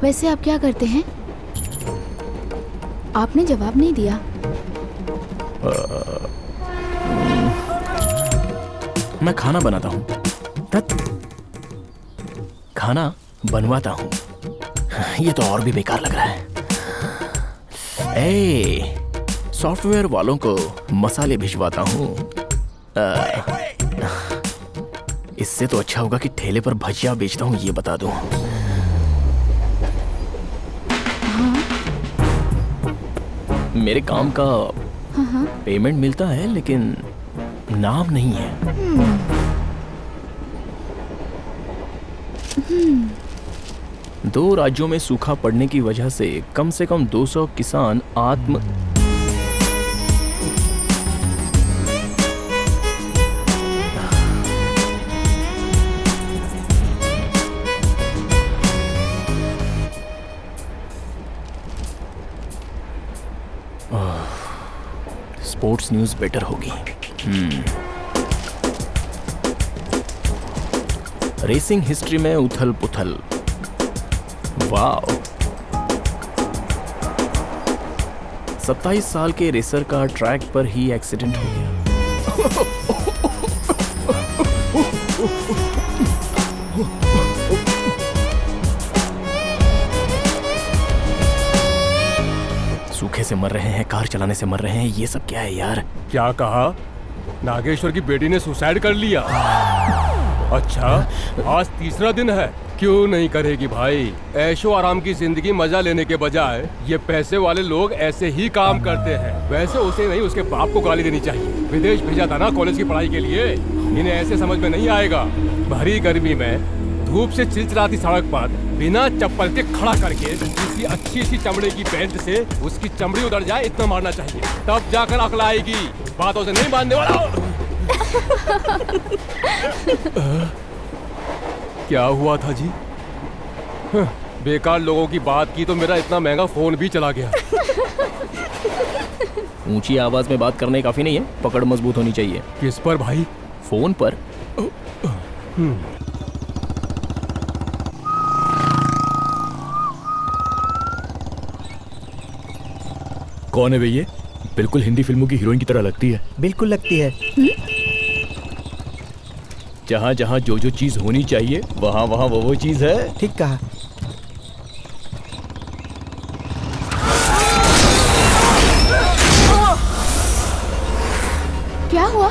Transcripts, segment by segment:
वैसे आप क्या करते हैं? आपने जवाब नहीं दिया। मैं खाना बनाता हूँ। खाना बनवाता हूँ। ये तो और भी बेकार लग रहा है। सॉफ्टवेयर वालों को मसाले भिजवाता हूँ। इससे तो अच्छा होगा कि ठेले पर भजिया बेचता हूँ, ये बता दूँ। मेरे काम का पेमेंट मिलता है, लेकिन नाम नहीं है। दो राज्यों में सूखा पड़ने की वजह से कम 200 किसान आत्म स्पोर्ट्स न्यूज़ बेटर होगी। रेसिंग हिस्ट्री में उथल पुथल। वाह, 27 साल के रेसर का ट्रैक पर ही एक्सीडेंट हो गया। सूखे से मर रहे हैं, कार चलाने से मर रहे हैं, ये सब क्या है यार? क्या कहा? नागेश्वर की बेटी ने सुसाइड कर लिया? अच्छा, आज तीसरा दिन है। क्यों नहीं करेगी भाई? ऐशो आराम की जिंदगी मजा लेने के बजाय ये पैसे वाले लोग ऐसे ही काम करते हैं। वैसे उसे नहीं, उसके बाप को गाली देनी चाहिए। विदेश भेजा था ना कॉलेज की पढ़ाई के लिए। इन्हें ऐसे समझ में नहीं आएगा। भरी गर्मी में धूप से चिलचिलाती सड़क पर बिना चप्पल के खड़ा करके किसी अच्छी सी चमड़े की बेल्ट से उसकी चमड़ी उधर जाए, इतना मारना चाहिए। तब जाकर अकल आएगी। बातों से नहीं मानने वाला। क्या हुआ था जी? बेकार लोगों की बात की तो मेरा इतना महंगा फोन भी चला गया। ऊंची आवाज में बात करने काफी नहीं है, पकड़ मजबूत होनी चाहिए। किस पर भाई? फोन पर। कौन है भैया? बिल्कुल हिंदी फिल्मों की हीरोइन की तरह लगती है। बिल्कुल लगती है। जहाँ जहाँ जो जो चीज होनी चाहिए वहाँ वहाँ वो चीज है। ठीक कहा। क्या हुआ?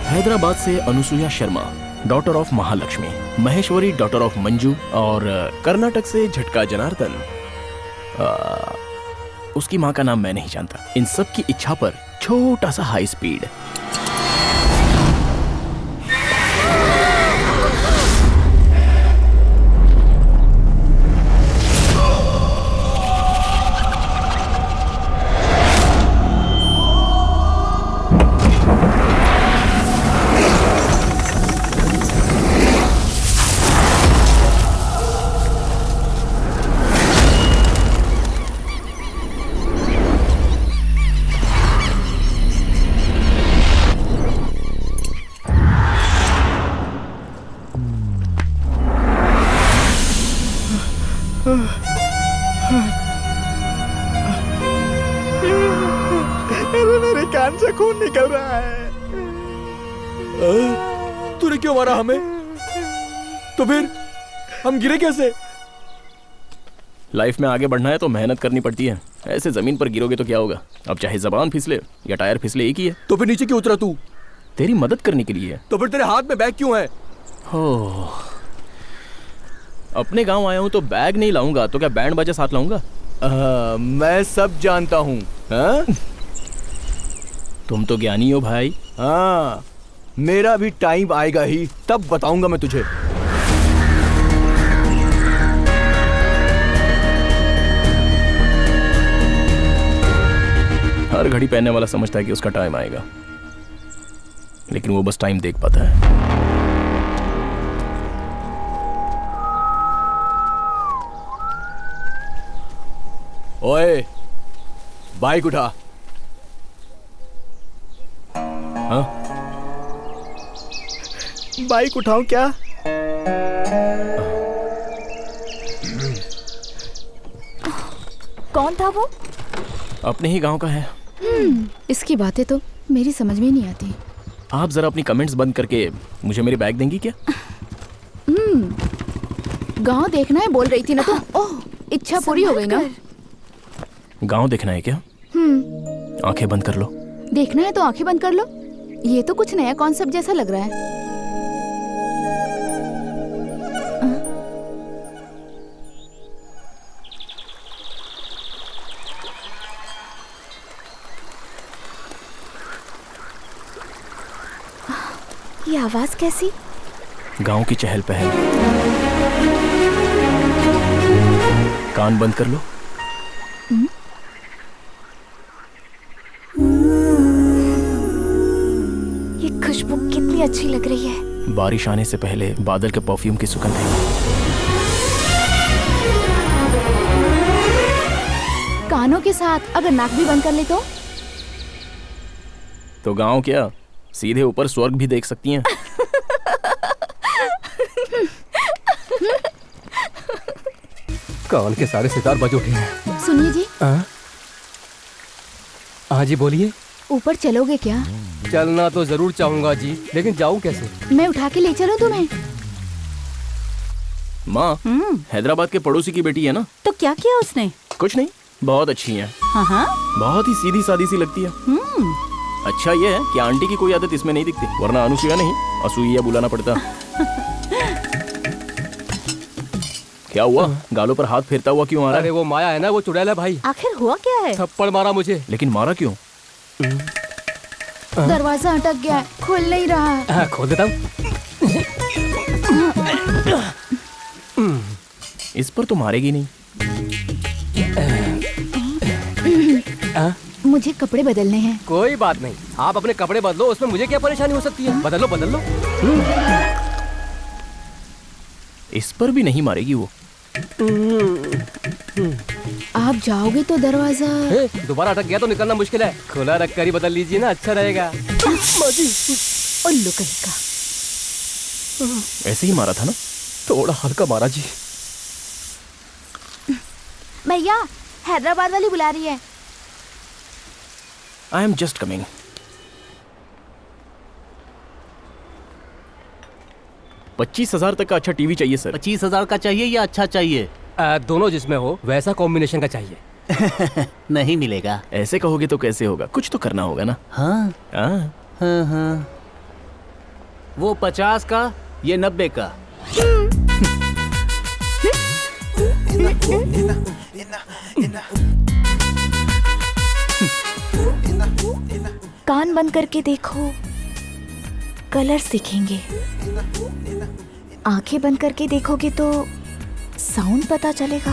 हैदराबाद से Anusuya Sharma, daughter of Mahalakshmi, Maheshwari daughter of Manju, और कर्नाटक से झटका जनार्दन। उसकी माँ का नाम मैं नहीं जानता। इन सब की इच्छा पर छोटा सा हाई स्पीड। मेरे कान से खून निकल रहा है। तूने क्यों मारा हमें? तो फिर हम गिरे कैसे? लाइफ में आगे बढ़ना है तो मेहनत करनी पड़ती है। ऐसे जमीन पर गिरोगे तो क्या होगा? अब चाहे जबान फिसले या टायर फिसले, एक ही है। तो फिर नीचे क्यों उतरा तू? तेरी मदद करने के लिए। तो फिर तेरे हाथ में बैग क्यों है? हो, अपने गांव आया हूं तो बैग नहीं लाऊंगा तो क्या बैंड बाजा साथ लाऊंगा? मैं सब जानता हूँ। तुम तो ज्ञानी हो भाई। हाँ, मेरा भी टाइम आएगा ही, तब बताऊंगा मैं तुझे। हर घड़ी पहनने वाला समझता है कि उसका टाइम आएगा, लेकिन वो बस टाइम देख पाता है। ओए, बाइक उठा। हाँ? बाइक उठाऊं क्या? कौन था वो? अपने ही गांव का है। इसकी बातें तो मेरी समझ में ही नहीं आती। आप जरा अपनी कमेंट्स बंद करके मुझे मेरी बैग देंगी क्या? गांव देखना है बोल रही थी ना तुम। ओह, इच्छा पूरी हो गई ना? गांव देखना है क्या? आंखें बंद कर लो। देखना है तो आंखें बंद कर लो। ये तो कुछ नया कॉन्सेप्ट जैसा लग रहा है। ये आवाज कैसी? गांव की चहल पहल। कान बंद कर लो। ये खुशबू कितनी अच्छी लग रही है। बारिश आने से पहले बादल के परफ्यूम की सुगंध है। कानों के साथ अगर नाक भी बंद कर ले तो गांव क्या, सीधे ऊपर स्वर्ग भी देख सकती हैं। कान के सारे सितार बज उठे हैं। सुनिए जी, हाँ जी बोलिए। ऊपर चलोगे क्या? चलना तो जरूर चाहूंगा जी, लेकिन जाऊं कैसे? मैं उठा के ले चलूं तुम्हें? माँ, हैदराबाद के पड़ोसी की बेटी है ना? तो क्या किया उसने? कुछ नहीं, बहुत अच्छी है। हाँ। बहुत ही सीधी सादी सी लगती है। अच्छा ये है कि आंटी की कोई आदत इसमें नहीं दिखती, वरना अनुसुईया नहीं असूया बुलाना पड़ता। क्या हुआ? गालों पर हाथ फेरता हुआ क्यों आ रहा है? अरे वो माया है ना, वो चुड़ैल है भाई। आखिर हुआ क्या है? थप्पड़ मारा मुझे। लेकिन मारा क्यों? दरवाजा अटक गया है, खुल नहीं रहा। खोल देता हूँ। इस पर तो मारेगी नहीं। मुझे कपड़े बदलने हैं। कोई बात नहीं, आप अपने कपड़े बदलो, उसमें मुझे क्या परेशानी हो सकती है? बदल लो बदल लो। इस पर भी नहीं मारेगी वो। आप जाओगे तो दरवाजा। दोबारा अटक गया तो निकलना मुश्किल है, खुला रख कर ही बदल लीजिए ना, अच्छा रहेगा। उल्लू कहीं का। ऐसे ही मारा था ना? थोड़ा हल्का मारा जी। भैया, हैदराबाद वाली बुला रही है। I am just coming. $25,000 तक का अच्छा टीवी चाहिए सर। 25,000 का चाहिए या अच्छा चाहिए? दोनों जिसमें हो वैसा कॉम्बिनेशन का चाहिए। नहीं मिलेगा। ऐसे कहोगे तो कैसे होगा? कुछ तो करना होगा ना। हाँ हाँ। वो 50 का, ये 90 का। कान बंद करके देखो, कलर्स दिखेंगे। आंखें बंद करके देखोगे तो साउंड पता चलेगा।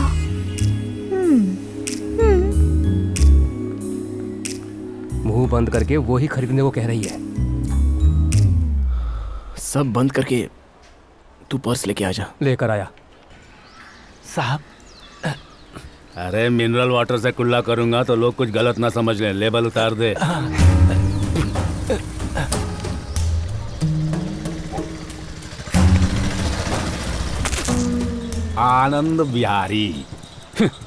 मुंह बंद करके वो ही खरीदने को कह रही है। सब बंद करके तू पर्स लेके आ जा। लेकर आया। साहब, अरे मिनरल वाटर से कुल्ला करूंगा तो लोग कुछ गलत ना समझ लें, लेबल उतार दे। आनंद बिहारी।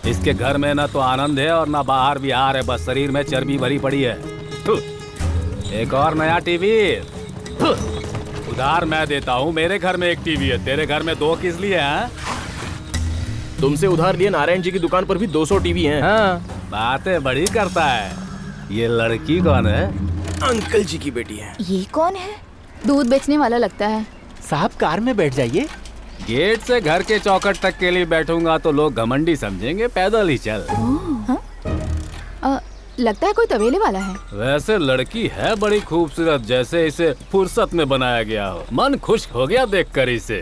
इसके घर में ना तो आनंद है और ना बाहर बिहार है, बस शरीर में चर्बी भरी पड़ी है। एक और नया टीवी उधार मैं देता हूँ। मेरे घर में एक टीवी है, तेरे घर में 2 किस लिए हैं? तुमसे उधार लिए नारायण जी की दुकान पर भी 200 टीवी हैं। हाँ, बातें बड़ी करता है। ये लड़की कौन है? अंकल जी की बेटी है। ये कौन है? दूध बेचने वाला लगता है। साहब कार में बैठ जाइए। गेट से घर के चौखट तक के लिए बैठूंगा तो लोग घमंडी समझेंगे, पैदल ही चल। लगता है कोई तवेले वाला है। वैसे लड़की है बड़ी खूबसूरत, जैसे इसे फुर्सत में बनाया गया हो। मन खुश हो गया देखकर इसे।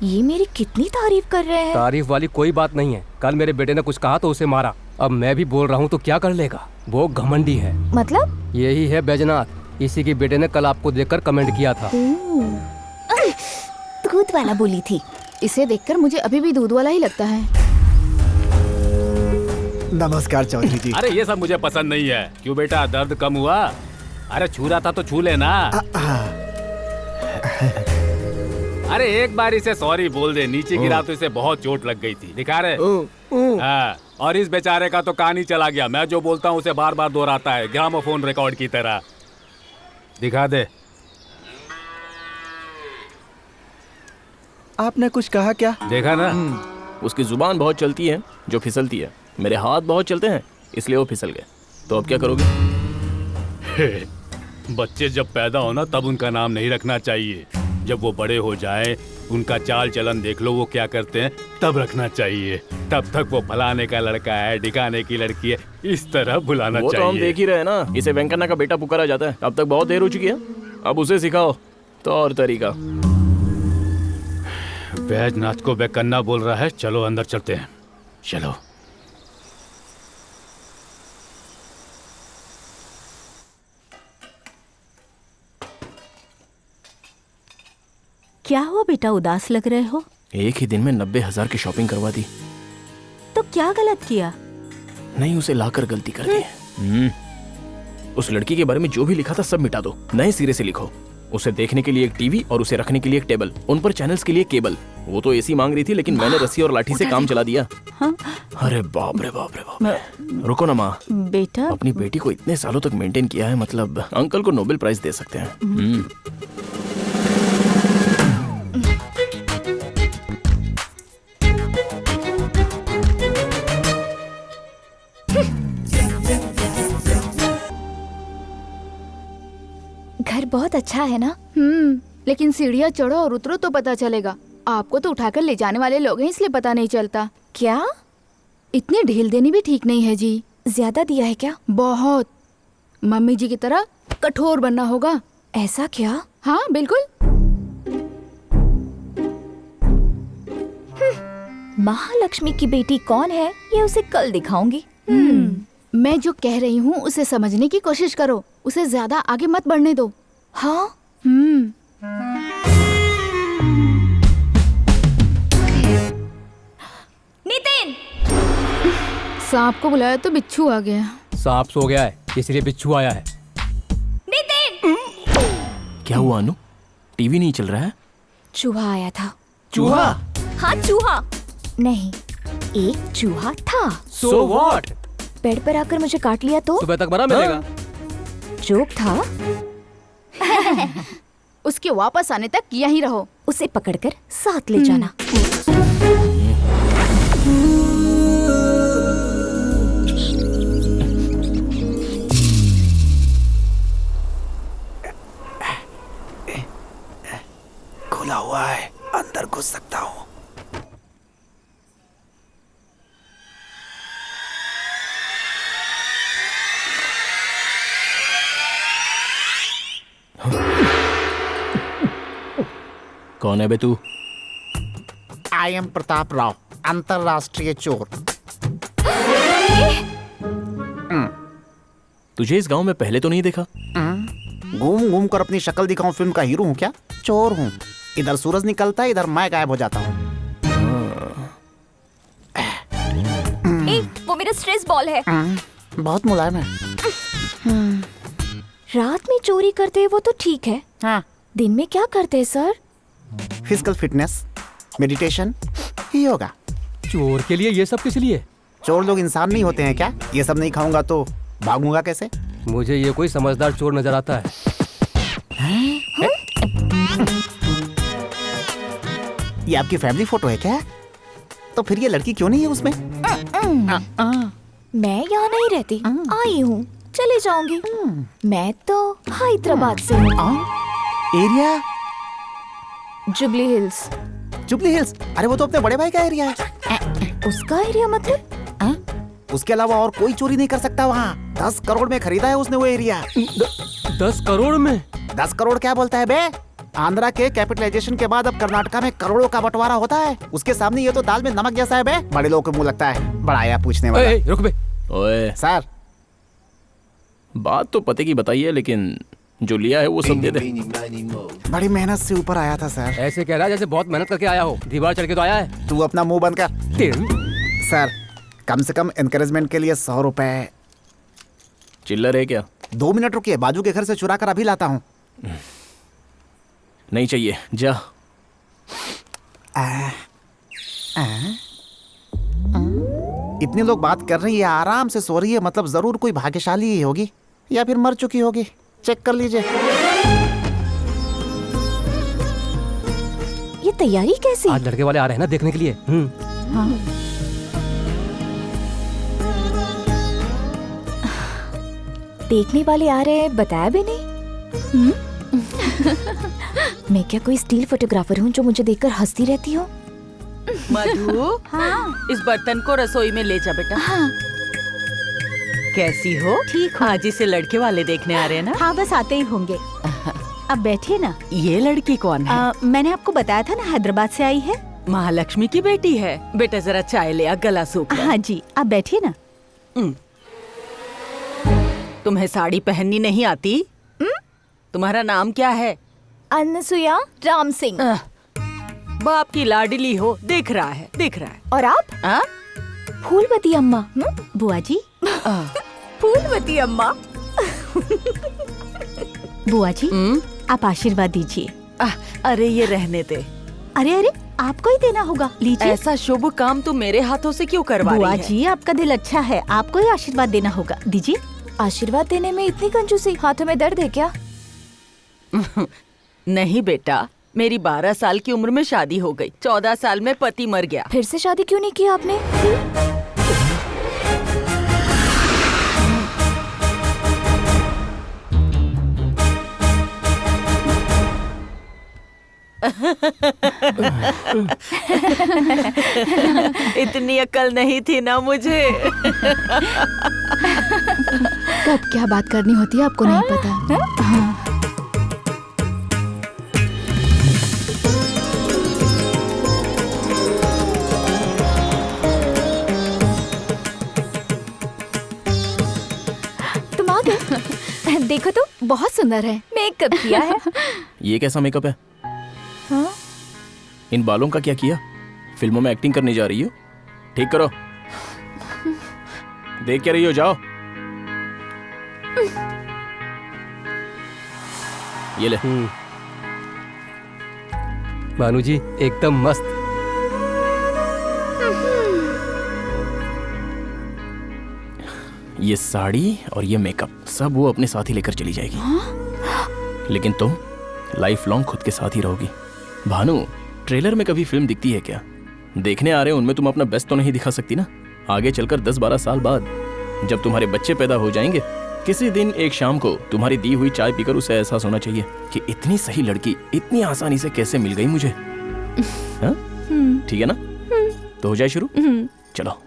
ये मेरी कितनी तारीफ कर रहे हैं। तारीफ वाली कोई बात नहीं है। कल मेरे बेटे ने कुछ कहा तो उसे मारा, अब मैं भी बोल रहा हूँ तो क्या कर लेगा? वो घमंडी है। मतलब? यही है बैजनाथ। इसी के बेटे ने कल आपको देखकर कमेंट किया था। दूध वाला बोली थी। इसे देखकर मुझे अभी भी दूध वाला ही लगता है। नमस्कार चौधरी जी। अरे ये सब मुझे पसंद नहीं है। क्यों बेटा, दर्द कम हुआ? अरे छू रहा था तो छू लेना। अरे एक बार इसे सॉरी बोल दे, नीचे गिरा तो इसे बहुत चोट लग गई थी। दिखा रहे? हाँ, और इस बेचारे का तो कान ही चला गया। मैं जो बोलता हूँ उसे बार बार दोहराता है, ग्रामोफोन रिकॉर्ड की तरह। दिखा दे। आपने कुछ कहा क्या? देखा ना? उसकी जुबान बहुत चलती है जो फिसलती है। मेरे हाथ बहुत चलते हैं इसलिए वो फिसल गए। तो अब क्या करोगे? बच्चे जब पैदा हो ना तब उनका नाम नहीं रखना चाहिए। जब वो बड़े हो जाए उनका चाल चलन देख लो, वो क्या करते हैं, तब रखना चाहिए। तब तक वो फलाने का लड़का है, ढिकाने की लड़की है, इस तरह बुलाना वो चाहिए। तो हम देख ही रहे ना। इसे वेंकन्ना का बेटा पुकारा जाता है। अब तक बहुत देर हो चुकी है, अब उसे सिखाओ तो और तरीका। वैजनाथ को वेंकन्ना बोल रहा है। चलो अंदर चलते हैं, चलो। क्या हुआ बेटा, उदास लग रहे हो? एक ही दिन में 90,000 की शॉपिंग करवा दी। तो क्या गलत किया? नहीं, उसे लाकर गलती कर दी। उस लड़की के बारे में जो भी लिखा था सब मिटा दो, नए सिरे से लिखो। उसे देखने के लिए एक टीवी और उसे रखने के लिए एक टेबल, उन पर चैनल्स के लिए केबल। वो तो एसी मांग रही थी लेकिन मैंने रस्सी और लाठी से काम चला दिया। हाँ? अरे बाप रे बाप रे बाप। रुको ना माँ, बेटा अपनी बेटी को इतने सालों तक मेंटेन किया है, मतलब अंकल को नोबेल प्राइज दे सकते हैं। घर बहुत अच्छा है ना? लेकिन सीढ़ियाँ चढ़ो और उतरो तो पता चलेगा। आपको तो उठाकर ले जाने वाले लोग हैं इसलिए पता नहीं चलता। क्या? इतनी ढील देनी भी ठीक नहीं है जी। ज्यादा दिया है क्या? बहुत। मम्मी जी की तरह कठोर बनना होगा। ऐसा क्या? हाँ बिल्कुल। महालक्ष्मी की बेटी कौन है ये उसे कल दिखाऊंगी। मैं जो कह रही हूँ उसे समझने की कोशिश करो, उसे ज्यादा आगे मत बढ़ने दो। हाँ? नितिन! सांप को बुलाया तो बिच्छू आ गया। सांप सो गया है इसलिए बिच्छू आया है। नितिन! क्या हुआ अनु? टीवी नहीं चल रहा है? चूहा आया था। चूहा? हाँ चूहा नहीं, एक चूहा था। So what? पेड़ पर आकर मुझे काट लिया तो? सुबह तक बना मिलेगा। जोक था। उसके वापस आने तक यहीं रहो। उसे पकड़कर साथ ले जाना। खुला हुआ है, अंदर घुस सकता हूँ। कौन है बे तू? आई एम प्रताप राव, अंतरराष्ट्रीय चोर। तुझे इस गांव में पहले तो नहीं देखा? घूम घूम कर अपनी शक्ल दिखाऊं फिल्म का हीरो हूँ क्या? चोर हूँ। इधर सूरज निकलता है, इधर मैं गायब हो जाता हूँ। वो मेरा स्ट्रेस बॉल है। बहुत मुलायम है। रात में चोरी करते हैं वो तो ठीक है। हाँ। दिन में क्या करते हैं sir? Physical fitness, meditation, yoga. चोर के लिए ये सब किस लिए? चोर लोग इंसान नहीं होते हैं क्या? ये सब नहीं खाऊंगा तो भागूंगा कैसे? मुझे ये कोई समझदार चोर नजर आता है। ये आपकी फैमिली फोटो है क्या? तो फिर ये लड़की क्यों नहीं है उसमें? मैं यहाँ नहीं रहती, आई हूँ, चले जाऊंगी। मैं तो हैदराबाद से हूँ। Area? Jubilee hills. Jubilee hills? अरे वो तो अपने बड़े भाई का एरिया है। उसका एरिया मतलब? उसके अलावा और कोई चोरी नहीं कर सकता वहाँ। 10 करोड़ में खरीदा है उसने वो एरिया। 10 करोड़ में? 10 करोड़ क्या बोलता है बे? आंध्रा के कैपिटलाइजेशन के बाद अब कर्नाटका में करोड़ों का बंटवारा होता है। उसके सामने ये तो दाल में नमक जैसा है बे। बड़े लोगों को मुंह लगता है, बड़ा आया पूछने वाला। रुक बे। ओए सर, बात तो पते की बताई है लेकिन जो लिया है वो सब दे दे। बड़ी मेहनत से ऊपर आया था सर। ऐसे कह रहा है जैसे बहुत मेहनत करके आया हो, दीवार चढ़ के तो आया है। तू अपना मुंह बंद कर। सर, कम से कम एनकरेजमेंट के लिए 100 रुपए। चिल्लर है क्या? 2 मिनट रुकिए, बाजू के घर से चुरा कर अभी लाता हूँ। नहीं चाहिए, जा। इतने लोग बात कर रही है, आराम से सो रही है, मतलब जरूर कोई भाग्यशाली ही होगी या फिर मर चुकी होगी। चेक कर लीजिए। ये तैयारी कैसी? आज लड़के वाले आ रहे हैं ना देखने के लिए। हाँ। देखने वाले आ रहे हैं, बताया भी नहीं। मैं क्या कोई स्टील फोटोग्राफर हूँ जो मुझे देखकर हंसती रहती हो? मधु, हाँ इस बर्तन को रसोई में ले जा बेटा। हाँ। कैसी हो? ठीक हूँ। आज इसे लड़के वाले देखने आ रहे हैं ना? हाँ बस आते ही होंगे। अब बैठिए ना। ये लड़की कौन है? मैंने आपको बताया था ना, हैदराबाद से आई है। महालक्ष्मी की बेटी है। बेटा जरा चाय ले आ, गला सूख रहा है। हाँ जी, आप बैठिए ना। तुम्हें साड़ी पहननी नहीं आती? तुम्हारा नाम क्या है? अनसुया राम सिंह। बाप की लाडली हो, दिख रहा है, दिख रहा है। और आप? आ? फूलवती अम्मा। बुआ जी। फूलवती अम्मा। बुआ जी, आप आशीर्वाद दीजिए। अरे ये रहने दे। अरे अरे, आपको ही देना होगा, लीजिए। ऐसा शुभ काम तुम मेरे हाथों से क्यों करवा रही बुआ है? जी, आपका दिल अच्छा है, आपको ही आशीर्वाद देना होगा, दीजिए। आशीर्वाद देने में इतनी कंजूसी? हाथों में दर्द है क्या? नहीं बेटा, मेरी 12 साल की उम्र में शादी हो गई, 14 साल में पति मर गया। फिर से शादी क्यों नहीं की आपने? इतनी अकल नहीं थी ना मुझे। कब क्या बात करनी होती है आपको नहीं पता। हाँ। तुम आ गए। देखो तो, बहुत सुंदर है। मेकअप किया है। ये कैसा मेकअप है? हाँ? इन बालों का क्या किया? फिल्मों में एक्टिंग करने जा रही हो? ठीक करो। देख क्या रही हो, जाओ। ये ले। भानु जी एकदम मस्त। ये साड़ी और ये मेकअप सब वो अपने साथ ही लेकर चली जाएगी। लेकिन तुम लाइफ लॉन्ग खुद के साथ ही रहोगी। भानु, ट्रेलर में कभी फिल्म दिखती है क्या? देखने आ रहे हैं, उनमें तुम अपना बेस्ट तो नहीं दिखा सकती ना। आगे चलकर 10-12 साल बाद जब तुम्हारे बच्चे पैदा हो जाएंगे, किसी दिन एक शाम को तुम्हारी दी हुई चाय पीकर उसे एहसास होना चाहिए कि इतनी सही लड़की इतनी आसानी से कैसे मिल गई मुझे। हाँ? ठीक है ना? तो हो जाए शुरू। चलो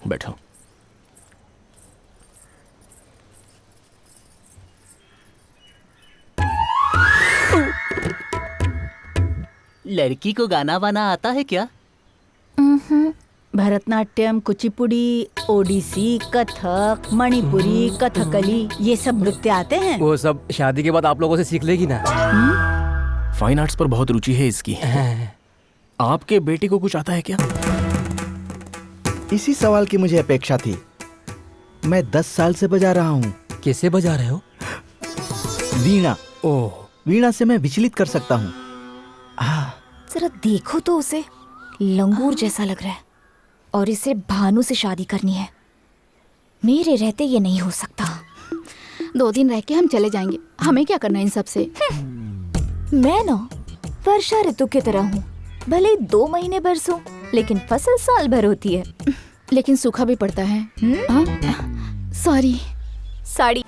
बैठो। लड़की को गाना वाना आता है क्या? भरतनाट्यम, कुचिपुड़ी, ओडिसी, कथक, मणिपुरी, कथकली, ये सब नृत्य आते हैं। वो सब शादी के बाद आप लोगों से सीख लेगी ना। फाइन आर्ट्स पर बहुत रुचि है इसकी। आपके बेटे को कुछ आता है क्या? इसी सवाल की मुझे अपेक्षा थी। मैं 10 साल से बजा रहा हूँ। कैसे बजा रहे हो? वीणा। ओह, वीणा से मैं विचलित कर सकता हूँ। जरा देखो तो उसे, लंगूर जैसा लग रहा है। और इसे भानु से शादी करनी है। मेरे रहते ये नहीं हो सकता। 2 दिन रह के हम चले जाएंगे। हमें क्या करना है इन सब से? मैं ना वर्षा ऋतु की तरह हूँ, भले ही 2 महीने बरसों, लेकिन फसल साल भर होती है। लेकिन सूखा भी पड़ता है। सॉरी। साड़ी